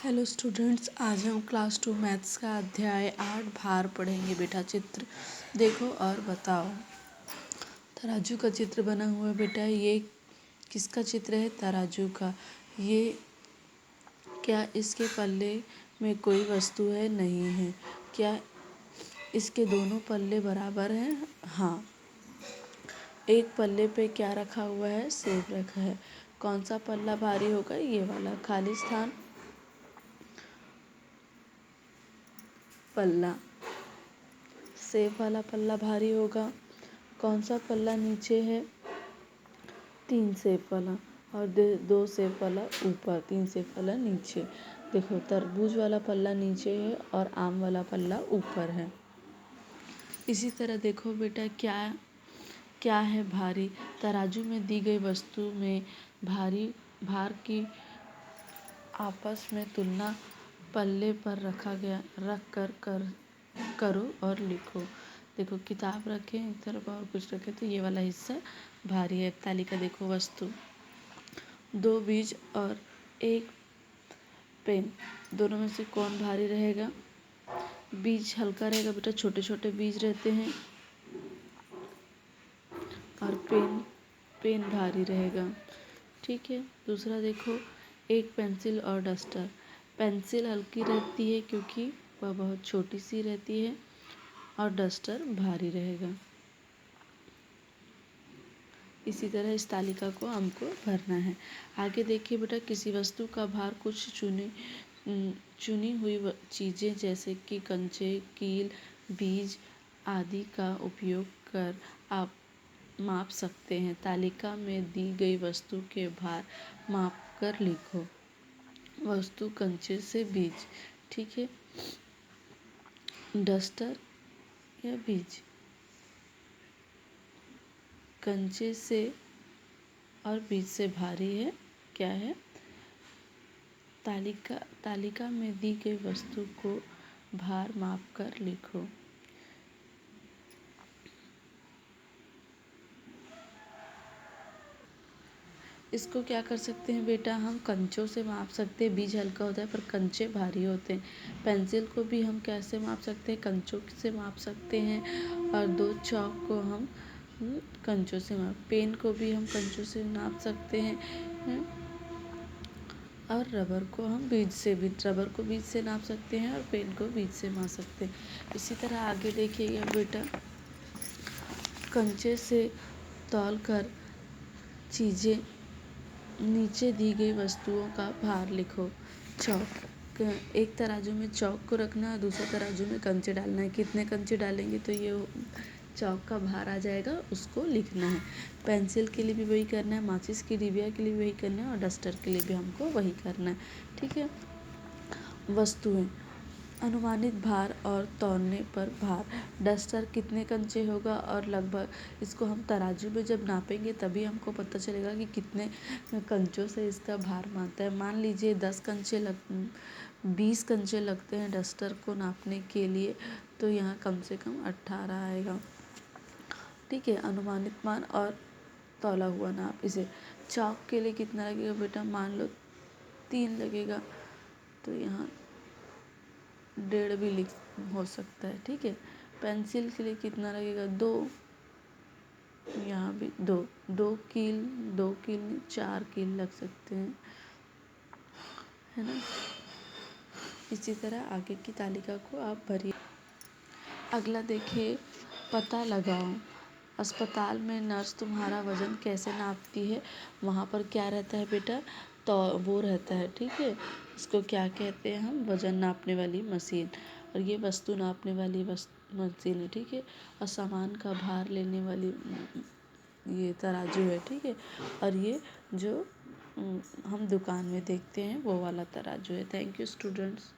Hello students, आज हम class 2 maths का अध्याय 8 भार पढ़ेंगे। बेटा चित्र देखो और बताओ। तराजू का चित्र बना हुआ है बेटा। ये किसका चित्र है? तराजू का। ये क्या इसके पल्ले में कोई वस्तु है? नहीं है। क्या इसके दोनों पल्ले बराबर हैं? हाँ। एक पल्ले पे क्या रखा हुआ है? सेब रखा है। कौन सा पल्ला भारी होगा? ये वाला। खाली स्थान पल्ला, सेब वाला पल्ला भारी होगा। कौन सा पल्ला नीचे है? 3 सेब वाला। और 2 सेब वाला ऊपर, 3 सेब वाला नीचे। देखो, तरबूज वाला पल्ला नीचे है और आम वाला पल्ला ऊपर है। इसी तरह देखो बेटा, क्या क्या है भारी? तराजू में दी गई वस्तु में भार की आपस में तुलना पल्ले पर रख कर करो और लिखो। देखो, किताब रखें एक तरफ और कुछ रखें तो ये वाला हिस्सा भारी है। तालिका देखो, वस्तु 2 बीज और 1 पेन, दोनों में से कौन भारी रहेगा? बीज हल्का रहेगा बेटा, छोटे छोटे बीज रहते हैं। और पेन भारी रहेगा। ठीक है। दूसरा देखो, 1 पेंसिल और डस्टर। पेंसिल हल्की रहती है क्योंकि वह बहुत छोटी सी रहती है और डस्टर भारी रहेगा। इसी तरह इस तालिका को हमको भरना है। आगे देखिए बेटा, किसी वस्तु का भार कुछ चुनी हुई चीज़ें जैसे कि कंचे, कील, बीज आदि का उपयोग कर आप माप सकते हैं। तालिका में दी गई वस्तु के भार माप कर लिखो। वस्तु कंचे से बीज, ठीक है। डस्टर या बीज, कंचे से और बीज से भारी है। क्या है? तालिका में दी गई वस्तु को भार माप कर लिखो। इसको क्या कर सकते हैं बेटा, हम कंचों से माप सकते हैं। बीज हल्का होता है पर कंचे भारी होते हैं। पेंसिल को भी हम कैसे माप सकते हैं? कंचों से माप सकते हैं। और 2 चौक को हम कंचों से पेन को भी हम कंचों से नाप सकते हैं। और रबर को बीज से नाप सकते हैं और पेन को बीज से माप सकते हैं। इसी तरह आगे देखिएगा बेटा, कंचे से तौल कर चीज़ें नीचे दी गई वस्तुओं का भार लिखो। चौक, एक तराजू में चौक को रखना है, दूसरे तराजू में कंचे डालना है। कितने कंचे डालेंगे तो ये चौक का भार आ जाएगा, उसको लिखना है। पेंसिल के लिए भी वही करना है, माचिस की डिबिया के लिए भी वही करना है और डस्टर के लिए भी हमको वही करना है। ठीक है। वस्तुएं, अनुमानित भार और तौलने पर भार। डस्टर कितने कंचे होगा और लगभग, इसको हम तराजू में जब नापेंगे तभी हमको पता चलेगा कि कितने कंचों से इसका भार मानता है। मान लीजिए 20 कंचे लगते हैं डस्टर को नापने के लिए, तो यहाँ कम से कम 18 आएगा। ठीक है। अनुमानित मान और तौला हुआ नाप। इसे चौक के लिए कितना लगेगा बेटा? मान लो 3 लगेगा, तो यहाँ 1.5 भी हो सकता है। ठीक है। पेंसिल के लिए कितना लगेगा? 2, यहाँ भी 2 कील, 2 कील नहीं 4 कील लग सकते हैं, है ना। इसी तरह आगे की तालिका को आप भरिए। अगला देखिए, पता लगाओ। अस्पताल में नर्स तुम्हारा वजन कैसे नापती है? वहाँ पर क्या रहता है बेटा? तो वो रहता है। ठीक है। इसको क्या कहते हैं हम? वजन नापने वाली मशीन। और ये वस्तु नापने वाली मशीन है। ठीक है। और सामान का भार लेने वाली ये तराजू है। ठीक है। और ये जो हम दुकान में देखते हैं वो वाला तराजू है। Thank you students.